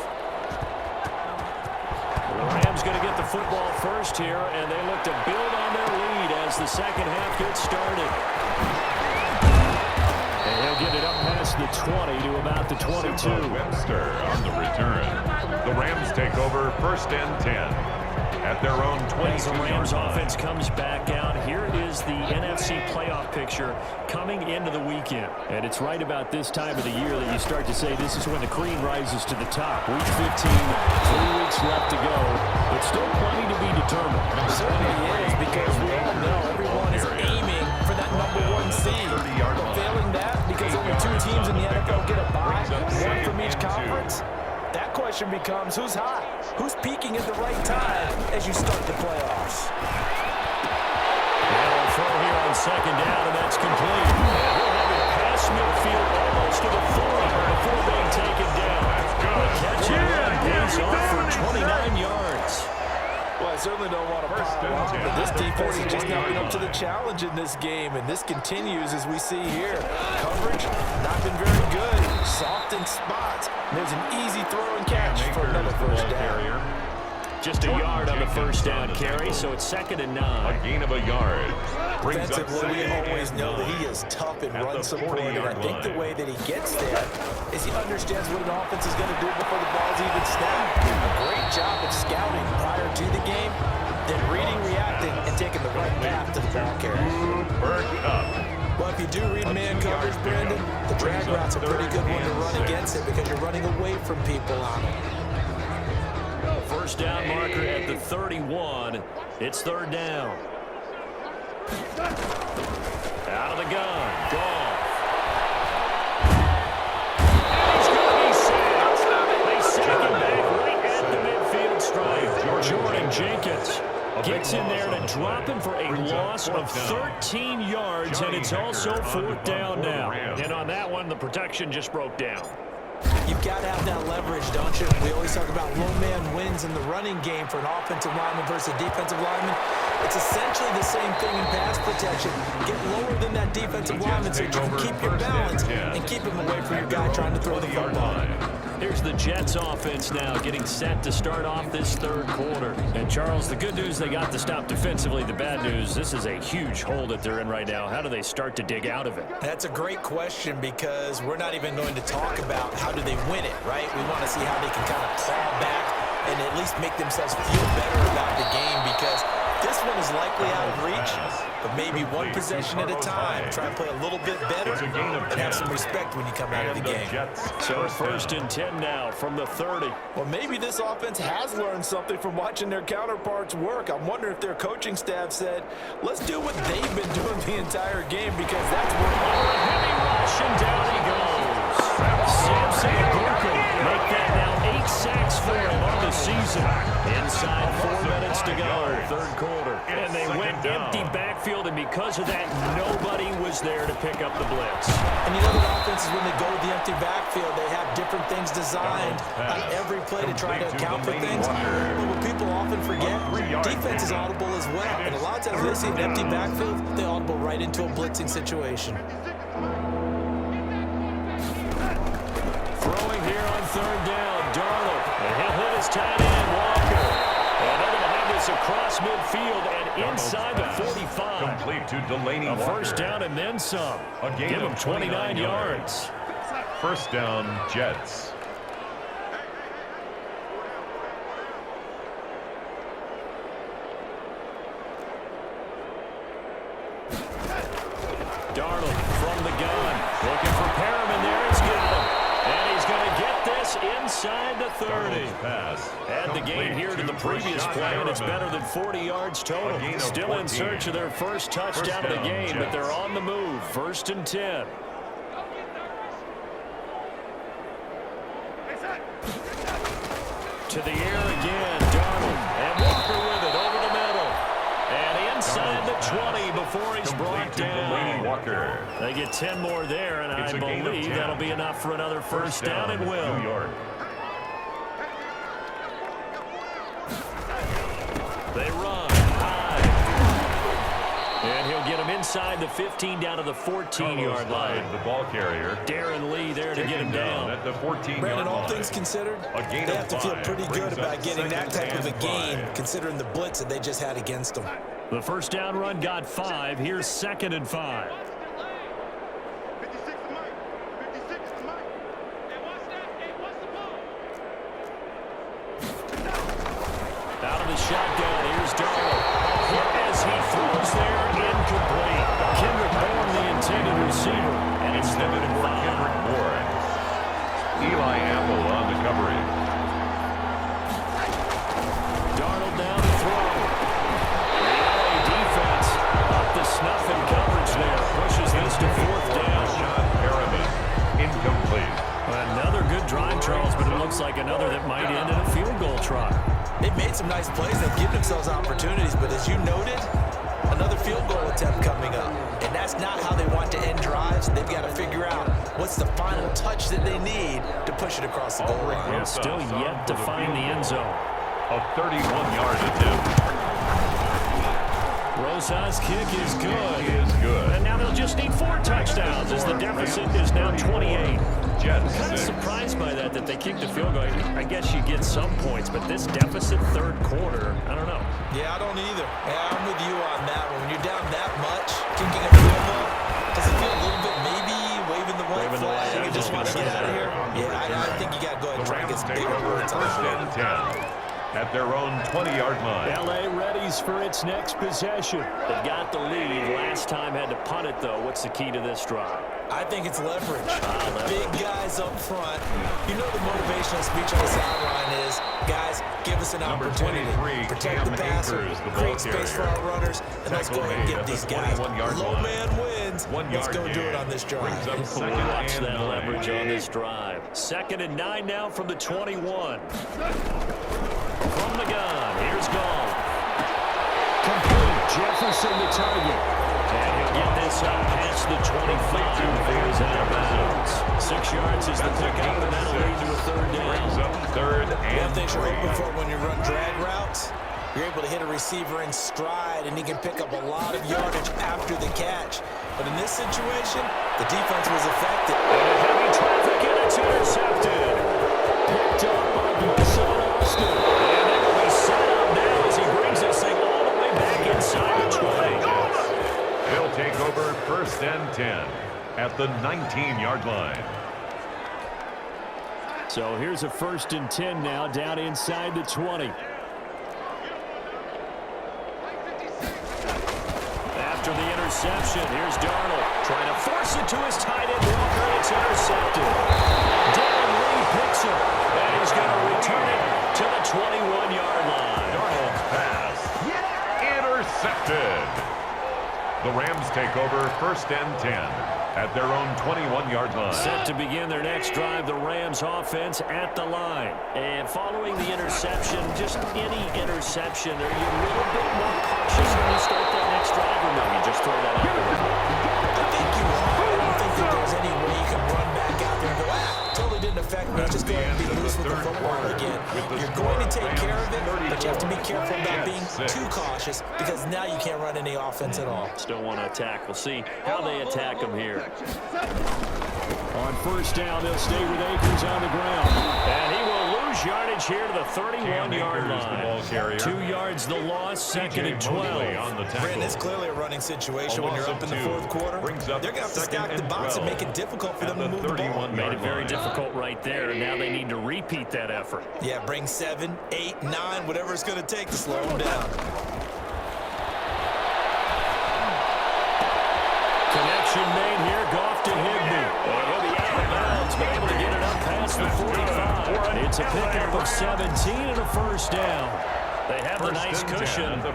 The Rams going to get the football first here, and they look to build on their lead as the second half gets started. And he'll get it up past the 20 to about the 22. Webster on the return. The Rams take over first and 10. At their own 22-yard As the Rams offense comes back out, here it is, the NFC playoff picture coming into the weekend. And it's right about this time of the year that you start to say this is when the cream rises to the top. Week 15, 3 weeks left to go, but still plenty to be determined. It certainly is, because we all know everyone is aiming for that #1 seed. But failing that, because only 2 teams in the NFL get a bye, 1 from each conference, that question becomes who's hot? Who's peaking at the right time as you start the playoffs? Now throw here on second down, and that's complete. He'll have it past midfield almost to the 40 before being taken down. The catch and run pays off for 29 yards. Well, I certainly don't want to pile on, but this defense is just not been up to the challenge in this game, and this continues as we see here. Coverage, not been very good. Soft in spots. There's an easy throw and catch for another first down. Just a yard on the first down carry, so it's 2nd and 9. A gain of a yard. Defensively, we always know that he is tough in run support, and I think the way that he gets there is he understands what an offense is going to do before the ball's even snapped. A great job of scouting prior to the game, then reading, reacting, and taking the right path to the ball carrier. Cooper Kupp. Well, if you do read man coverage, Brandon, the drag route's a pretty good one to run against it because you're running away from people on it. First down marker at the 31. It's third down. Out of the gun. Goff. And he's going to be sacked. They sack him back right at the midfield stripe. Jordan Jenkins gets in there to drop him for a loss of 13 yards, and it's also fourth down now. And on that one, the protection just broke down. You've got to have that leverage, don't you? We always talk about low man wins in the running game for an offensive lineman versus a defensive lineman. It's essentially the same thing in pass protection. Get lower than that defensive lineman so you can keep your balance and keep him away from your guy trying to throw the football. Here's the Jets offense now getting set to start off this third quarter. And Charles, the good news, they got the stop defensively. The bad news, this is a huge hole that they're in right now. How do they start to dig out of it? That's a great question because we're not even going to talk about how do they win it, right? We want to see how they can kind of claw back and at least make themselves feel better about the game because this one is likely out of reach, but maybe one possession at a time. Try and play a little bit better and have some respect when you come out of the game. So first and 10 now from the 30. Well, maybe this offense has learned something from watching their counterparts work. I'm wondering if their coaching staff said, let's do what they've been doing the entire game because that's what Heavy rush, and down he goes. Samson Ebukam make that now 8 sacks for him on the season. Inside 4 minutes to go, third quarter. And they went empty backfield, and because of that, nobody was there to pick up the blitz. And you know the offenses, when they go to the empty backfield, they have different things designed on every play to try to account for things. But what people often forget, defense is audible as well. And a lot of times when they see an empty backfield, they audible right into a blitzing situation. Throwing here on third down, Darnold. And he'll hit his tight end, Walker. And they're going to have this across midfield and inside the 45. Complete to Delaney A Walker. first down and then some. Give him 29 yards. First down, Jets. Darnold from the gun. Looking for Perriman there. He's got him. And he's going to get this inside the 30. Pass. Add the gain here to the previous play, and it's better than 40 yards total. Still in search of their first touchdown of the game, but they're on the move. First and 10. To the air again, Darnold. And Walker with it over the middle. And inside the 20 before he's brought down. Walker. They get 10 more there, and I believe that'll be enough for another first down and will. New York. They run high. And he'll get him inside the 15 down to the 14-yard line. The ball carrier. Darren Lee there to get him down. At the 14-yard Brandon, all line. things considered, they have to feel pretty good about getting that type of a gain considering the blitz that they just had against them. The first down run got 5. Here's second and 5. Out of the shotgun, here's Darnold. Hit as he throws there, incomplete. Kendrick Bourne, the intended receiver, and it's third and 5. Kendrick Bourne. Eli Apple on the coverage. Darnold down to throw. The LA defense up to snuff in coverage there. Pushes this to fourth down. Sean Perriman. Incomplete. Another good drive, Charles, but it looks like another that might end in a field goal try. They've made some nice plays. They've given themselves opportunities, but as you noted, another field goal attempt coming up. And that's not how they want to end drives. They've got to figure out what's the final touch that they need to push it across the goal line. Well, still yet to find the end zone. A 31-yard attempt. Rosas' kick is good. He is good. And now they'll just need 4 touchdowns as the deficit is now 28. Jets. Kind of surprised by that they kicked the field goal. I guess you get some points, but this deficit third quarter, I don't know. Yeah, I don't either. Yeah, I'm with you on that one. When you're down that much, kicking a field goal, does it feel a little bit maybe waving the white flag and just want to get out of here? Yeah, I think you got to go ahead and try and get some bigger points on First the and 10. at their own 20-yard line. L.A. readies for its next possession. They got the lead. Last time had to punt it, though. What's the key to this drive? I think it's leverage. Big guys up front. You know the motivational speech on the sideline is, guys, give us an opportunity. Protect the passer, create space for our runners, and let's go ahead and give these guys. Low man wins. Let's go do it on this drive. Watch that leverage on this drive. 2nd and 9 now from the 21. From the gun, here's Gall. Complete. Jefferson the target. And he'll get this up past the 25. Here's out of bounds. 6 yards is the pickup, and that'll lead to a 3rd down. Brings up 3rd and One thing you're 3. hoping for when you run drag routes, you're able to hit a receiver in stride, and he can pick up a lot of yardage after the catch. But in this situation, the defense was effective. And heavy traffic, and it's intercepted. Picked up by Bryson Austin. And they will be set up now as he brings this thing all the way back inside the 20. They'll take over 1st and 10 at the 19-yard line. So here's a 1st and 10 now down inside the 20. After the interception, here's Darnold trying to force it to his tight end Walker. It's intercepted. Dylan Lee picks it, and he's going to return it to the 21-yard line. Darnold's pass intercepted. The Rams take over 1st and 10 at their own 21-yard line. Set to begin their next drive, the Rams offense at the line. And following the interception, just any interception, are you a little bit more cautious when you start that next drive, or no, you just throw that out? I think you are. I don't think that there's any way you can run back out there and go, totally didn't affect me. Just go ahead and be loose with the football again. You're going to take care of it, but you have to be careful about being too cautious because now you can't run any offense at all. Still want to attack. We'll see how they attack them here. On 1st down, they'll stay with Akers on the ground. And he will lose yardage here to the 31-yard line. 2 yards the loss, 2nd and 12. Brandon, it's clearly a running situation when you're up in the 4th quarter. They're going to have to stack the box and make it difficult for them to move the ball. Made it very difficult right there, and now they need to repeat that effort. Yeah, bring 7, 8, 9, whatever it's going to take to slow them down. Connection made here, Goff to Higbee. And he'll be out of bounds, but able to get it up past the 45. It's a pickup of 17 and a 1st down. They have the nice cushion. They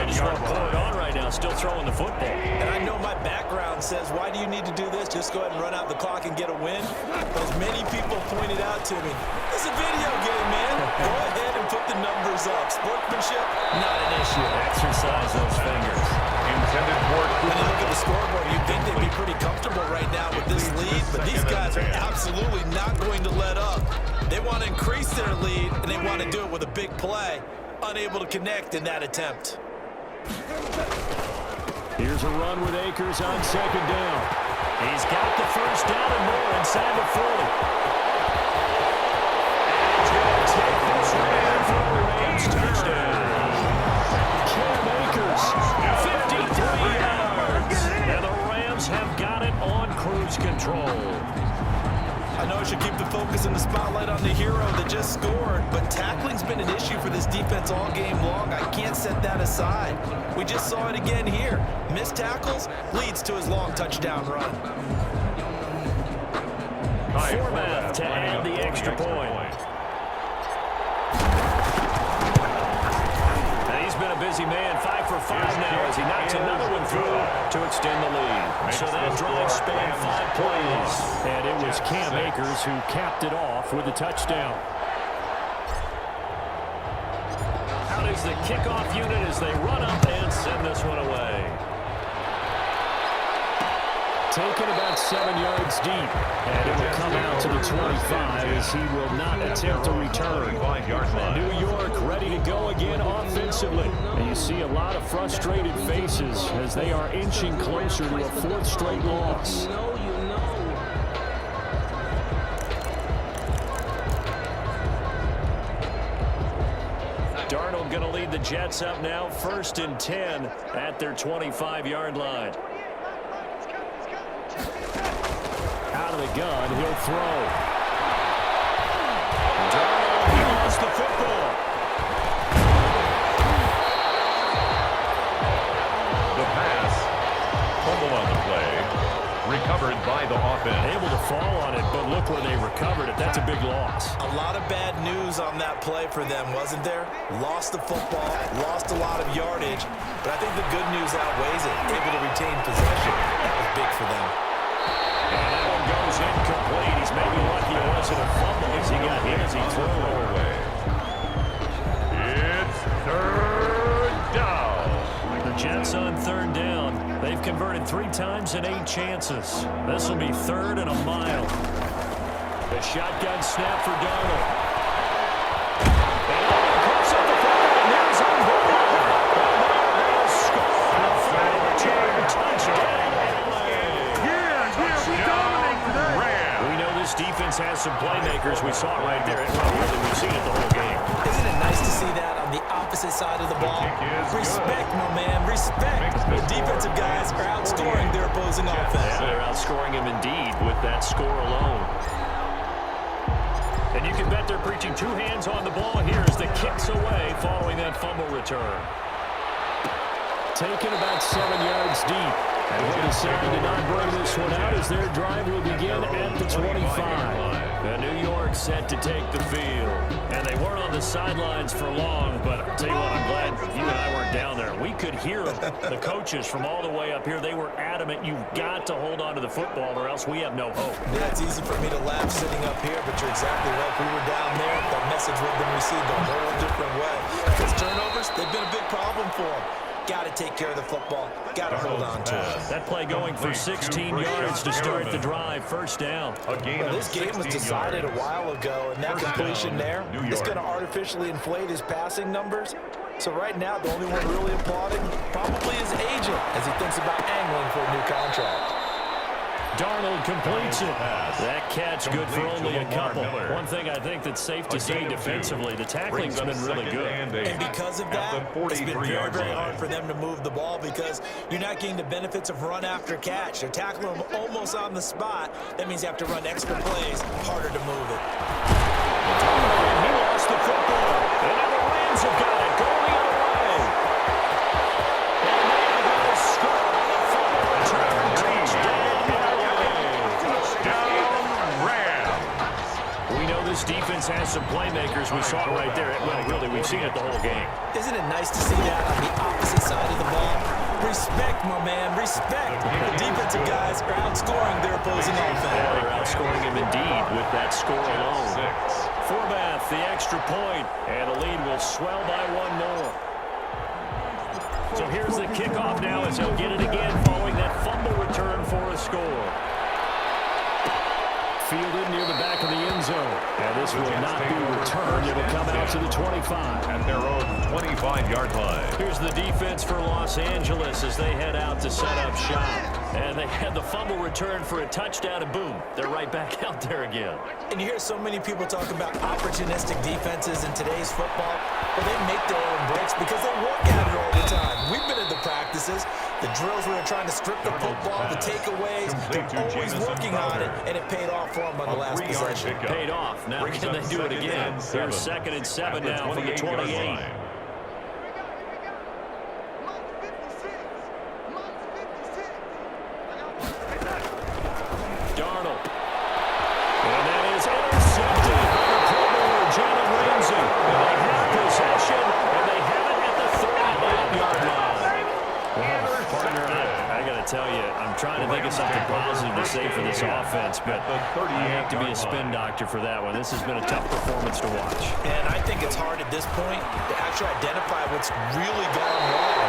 just want to pour it on right now, still throwing the football. And I know my background says, why do you need to do this? Just go ahead and run out the clock and get a win. But as many people pointed out to me, it's a video game, man. Go ahead and put the numbers up. Sportsmanship, not an issue. Exercise those fingers. Intended for When you look at the scoreboard, you'd think they'd be pretty comfortable right now with this lead, but these guys are absolutely not going to let up. They want to increase their lead, and they want to do it with a big play. Unable to connect in that attempt. Here's a run with Akers on 2nd down. He's got the 1st down and more inside the 40. And he's going to take this man for the Rams touchdown. Cam Akers, 53 yards. And the Rams have got it on cruise control. I know I should keep the focus and the spotlight on the hero that just scored, but tackling's been an issue for this defense all game long. I can't set that aside. We just saw it again here. Missed tackles leads to his long touchdown run. Formath to add the extra point. He's been a busy man, 5 for 5 now as he knocks another one through to extend the lead. So that drive spanned 5 plays. And it was Cam Akers who capped it off with a touchdown. Out is the kickoff unit as they run up and send this one away. Taken about 7 yards deep, and it will come out to the 25 as he will not attempt to return. New York ready to go again offensively. And you see a lot of frustrated faces as they are inching closer to a 4th straight loss. Darnold going to lead the Jets up now, 1st and 10 at their 25-yard line. Out of the gun, he'll throw. Darnold, he lost the football. A lot of bad news on that play for them, wasn't there? Lost the football, lost a lot of yardage, but I think the good news outweighs it. Able to retain possession. That was big for them. And that one goes incomplete. He's maybe lucky it wasn't a fumble as he got hit as he threw it away. It's third down. The Jets on third down. They've converted 3 times in 8 chances. This will be 3rd and a mile. The shotgun snap for Darnold. And across up the field, and there's on goal. They'll score on a final return touchdown. We know this defense has some playmakers. We saw it right there. Really, we've seen it the whole game. Isn't it nice to see that on the opposite side of the ball? Respect, my man, respect. The defensive guys are outscoring their opposing offense. Yeah, they're outscoring him indeed with that score alone. And you can bet they're preaching 2 hands on the ball here as the kick's away following that fumble return. Taken about 7 yards deep. And they decided to not bring this one out as their drive will begin at the 25. And New York set to take the field. And they weren't on the sidelines for long, but I'll tell you what, I'm glad you and I weren't down there. We could hear them. The coaches from all the way up here, they were adamant, you've got to hold on to the football or else we have no hope. Yeah, it's easy for me to laugh sitting up here, but you're exactly right. If we were down there, that message would have been received a whole different way. Because turnovers, they've been a big problem for them. Got to take care of the football. Got to hold on to it. That play going for 16 yards to start the drive. First down. Well, this game was decided a while ago, and that completion there is going to artificially inflate his passing numbers. So right now, the only one really applauding probably his agent as he thinks about angling for a new contract. Darnold completes it. That catch good for only a couple. One thing I think that's safe to say defensively, the tackling's been really good. And because of that, it's been very, very hard for them to move the ball because you're not getting the benefits of run after catch. They're tackling them almost on the spot. That means you have to run extra plays, harder to move it. He lost the football. And now the Rams have got it going the other way. And they are going to score on the fumble return. This defense has some playmakers. We saw it right there. Well, really, we've seen it the whole game. Isn't it nice to see that on the opposite side of the ball? Respect, my man, respect. The defensive guys are outscoring their opposing offense. Yeah, they're outscoring him indeed with that score alone. Forbath, the extra point, and the lead will swell by 1 more. So here's the kickoff now as he'll get it again following that fumble return for a score. Fielded near the back of the end zone. And this will not be returned. It will come out to the 25. At their own 25-yard line. Here's the defense for Los Angeles as they head out to set up shop. And they had the fumble return for a touchdown, and boom, they're right back out there again. And you hear so many people talk about opportunistic defenses in today's football, but they make their own breaks because they work at it all the time. We've been at the practices, the drills where they're trying to strip the football, the takeaways. They're always working on it, and it paid off for them on the last possession. Paid off. Now can they do it again? Here's 2nd and 7 now from the 28. Darnold. And that is intercepted by the Pro Bowler, Jalen Ramsey. And they have possession, and they have it at the 38-yard line. Partner, I got to tell you, I'm trying to think of something positive to say for this offense, but I have to be a spin doctor for that one. This has been a tough performance to watch. And I think it's hard at this point to actually identify what's really gone wrong.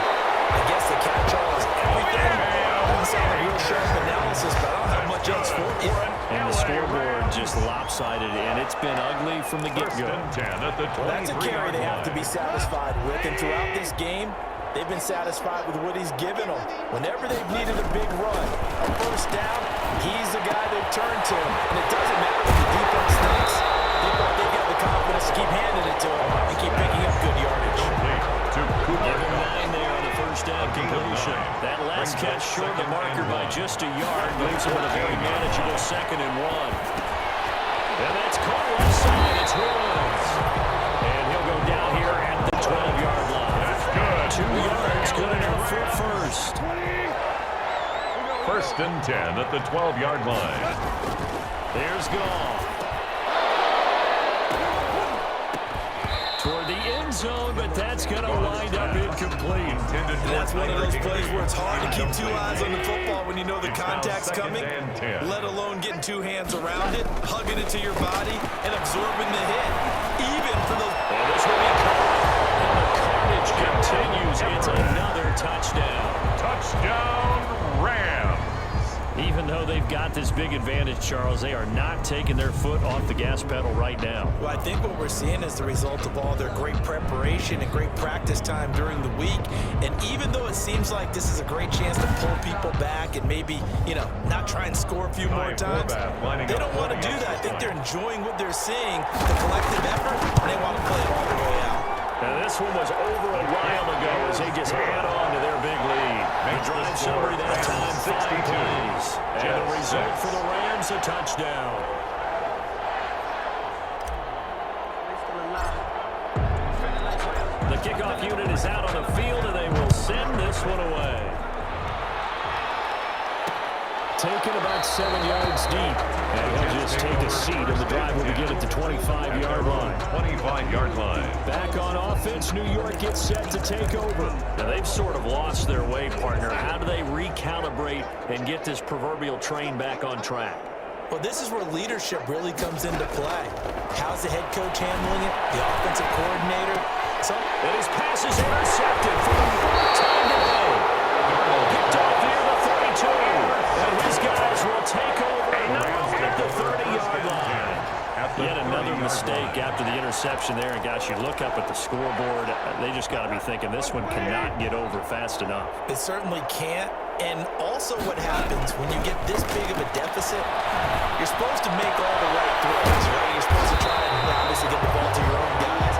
I guess the catch-all is everything. Doesn't sound like real sharp analysis, but I don't have much else for you. And the scoreboard just lopsided, and it's been ugly from the get-go. Well, that's a carry they have to be satisfied with, and throughout this game, they've been satisfied with what he's given them. Whenever they've needed a big run, a first down, he's the guy they've turned to. And it doesn't matter if the defense stinks. They've got the confidence to keep handing it to him and keep picking up good yardage. Give him 9 there on the first down completion. That last catch short the marker by just a yard leaves him with a very manageable 2nd and 1. And that's caught left side. It's Woods. And he'll go down here at the 12-yard line. 2 yards, good enough for first. 1st and 10 at the 12-yard line. There's Goff. end zone, but that's going to wind up incomplete. Intended And for that's one of those Tyler plays Higbee. where it's hard to keep two eyes on the football when you know the It's now contact's second coming, and 10. let alone getting two hands around it, hugging it to your body, and absorbing the hit. Even for those... And this will be caught. And the carnage continues. It's another touchdown. Touchdown, Rams. Even though they've got this big advantage, Charles, they are not taking their foot off the gas pedal right now. Well, I think what we're seeing is the result of all their great preparation and great practice time during the week. And even though it seems like this is a great chance to pull people back and maybe, not try and score a few more times, they don't want to do that. I think they're enjoying what they're seeing, the collective effort, and they want to play it all the way out. Now, this one was over a while ago as they just add on to their big lead. The drive summary that time, 5 plays. And the result for the Rams, a touchdown. The kickoff unit is out on the field, and they will send this one away. Taken about 7 yards deep. And he'll just take a seat, and the drive will begin at the 25-yard line. 25-yard line. Back on offense, New York gets set to take over. Now, they've sort of lost their way, partner. How do they recalibrate and get this proverbial train back on track? Well, this is where leadership really comes into play. How's the head coach handling it? The offensive coordinator? And his pass is intercepted for the fourth time today. Picked off near the 32. And his guys will take over at the 30-yard line. Yet another mistake after the interception there. And, gosh, you look up at the scoreboard, they just got to be thinking this one cannot get over fast enough. It certainly can't. And also what happens when you get this big of a deficit, you're supposed to make all the right throws, right? You're supposed to try and obviously get the ball to your own guys.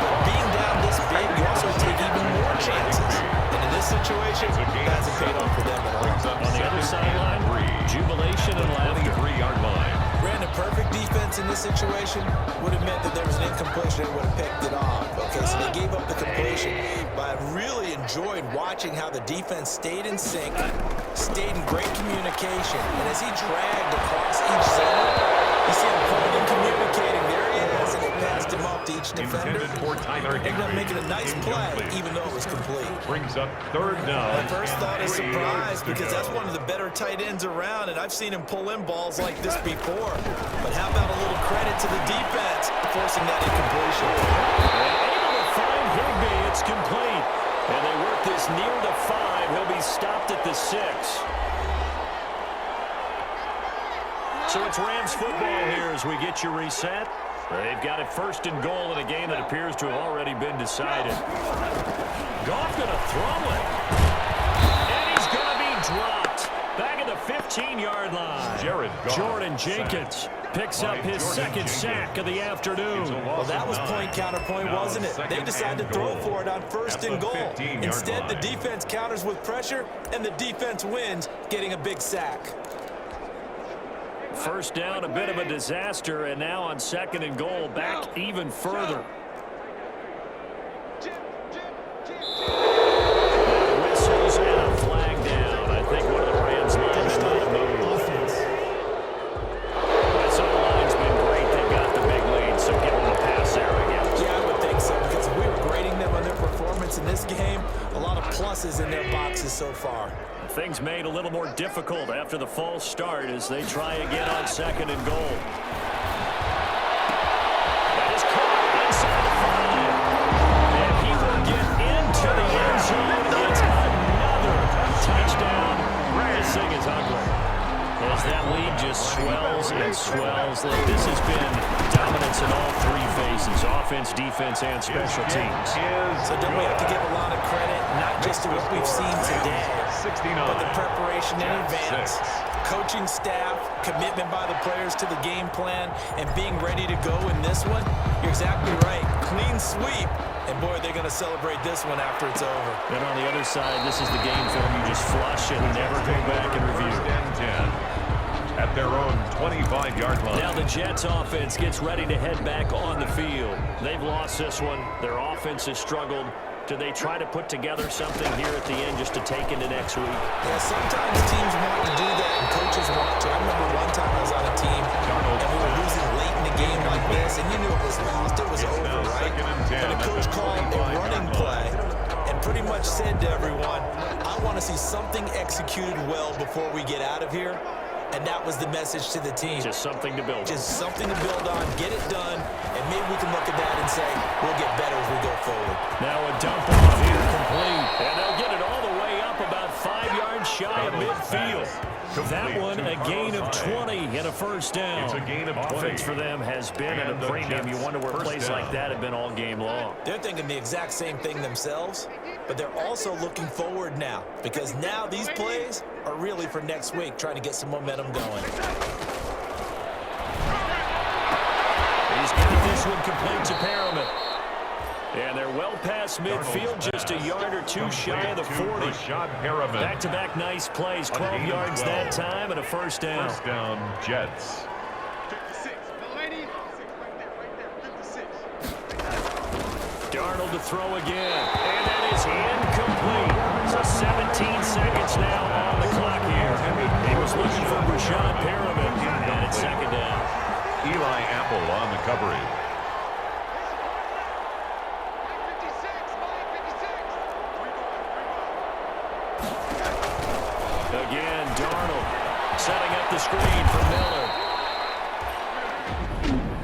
But being down this big, you also take even more chances. And in this situation, it hasn't paid off for them at all. On the other sideline, jubilation and laughter. 23-yard line. Brandon, perfect defense in this situation would have meant that there was an incompletion and would have picked it off. Okay, so they gave up the completion. But I really enjoyed watching how the defense stayed in sync, stayed in great communication. And as he dragged across each zone, you see him pointing, communicating. There he is, and he passed him off to each defender. Intended for Tyler Ended up Higbee. making a nice play, even though it was complete. Brings up third down. My first thought is and 3 surprise yards to because go. that's one of the better tight ends around, and I've seen him pull in balls like this before. But how about a little credit to the defense forcing that incompletion? Able to find Higbee. It's complete. And they work this near the 5. He'll be stopped at the 6. So it's Rams football here as we get you reset. They've got it first and goal in a game that appears to have already been decided. Goff going to throw it. And he's going to be dropped. Back at the 15-yard line. Jared Goff. Jordan Jenkins picks up his second sack of the afternoon. Well, that was point counterpoint, wasn't it? They decided to throw for it on first and goal. Instead, the defense counters with pressure, and the defense wins, getting a big sack. First down, a bit of a disaster, and now on second and goal, back even further. Whistles and a flag down. I think one of the Rams lines might have moved. This O-line's been great. They've got the big lead, so give them a pass there, I guess. Yeah, I would think so, because if we were grading them on their performance in this game, a lot of pluses in their boxes so far. Things made a little more difficult after the false start as they try again on second and goal. That is caught inside the 5. And he will get into the end zone. It's another touchdown. This thing is ugly. As that lead just swells and swells. Look, this has been dominance in all 3 phases, offense, defense, and special teams. So don't we have to give a lot of credit, not just to what we've seen today, but the preparation in advance, coaching staff, commitment by the players to the game plan, and being ready to go in this one? You're exactly right. Clean sweep. And, boy, they're going to celebrate this one after it's over. And on the other side, this is the game film you just flush and never go back and review. First and 10 at their own 25-yard line. Now the Jets offense gets ready to head back on the field. They've lost this one. Their offense has struggled. Do they try to put together something here at the end just to take into next week? Yeah, sometimes teams want to do that and coaches want to. I remember one time I was on a team and we were losing late in the game like this, and you knew it was lost. It was over, right? And the coach called a running play and pretty much said to everyone, I want to see something executed well before we get out of here. And that was the message to the team. Just something to build on. Just something to build on, get it done, and maybe we can look at that and say, we'll get better as we go forward. Now a dump off here complete. And they'll get it all the way up about 5 yards shy of midfield. That one, a gain of 20 and a first down. It's a gain of 20. Offense for them has been at a premium. You wonder where plays like that have been all game long. They're thinking the exact same thing themselves, but they're also looking forward now because now these plays are really for next week, trying to get some momentum going. He's got this one complete to Perriman. And they're well past midfield, just a yard or two shy of the 40. Back-to-back nice plays, 12 yards that time and a first down. First down, Jets. 56. Darnold to throw again. And that is incomplete. So 17 seconds now on the clock here. He was looking for Rashad Perriman, and it's second down. Eli Apple on the coverage. Again, Darnold setting up the screen for Miller.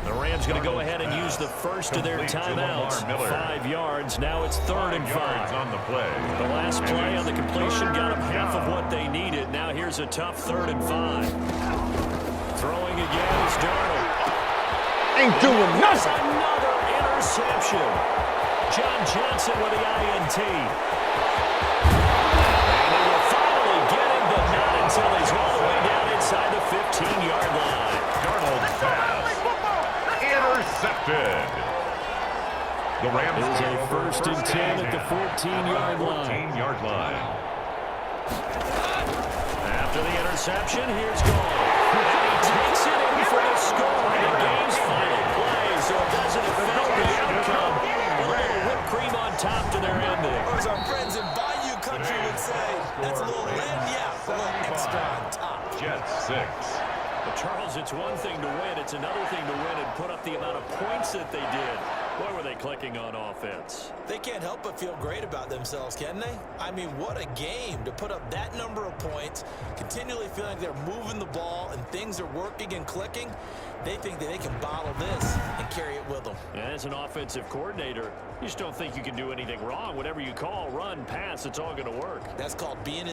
The Rams going to go ahead and use the first of their timeouts. 5 yards. Now it's 3rd and 5. On the play. The last play on the completion got them half of what they needed. Now here's a tough 3rd and 5. Throwing again is Darnold. Ain't doing That's nothing. another interception. John Johnson with the INT. And they will finally get him, but not until he's all the way down inside the 15-yard line. Darnold pass. Intercepted. The Rams It is a first and 10 at the 14-yard line. 14-yard line. After the interception, here's Gall. And he takes it in for the score in the game's final play, so it doesn't affect the outcome. A little whipped cream on top to their ending. Or as our friends in Bayou Country would say, that's a little lagniappe, a little extra on top. Jets 6. But Charles, it's one thing to win. It's another thing to win and put up the amount of points that they did. Boy, were they clicking on offense. They can't help but feel great about themselves, can they? I mean, what a game to put up that number of points, continually feeling like they're moving the ball and things are working and clicking. They think that they can bottle this and carry it with them. And as an offensive coordinator, you just don't think you can do anything wrong. Whatever you call, run, pass, it's all going to work. That's called being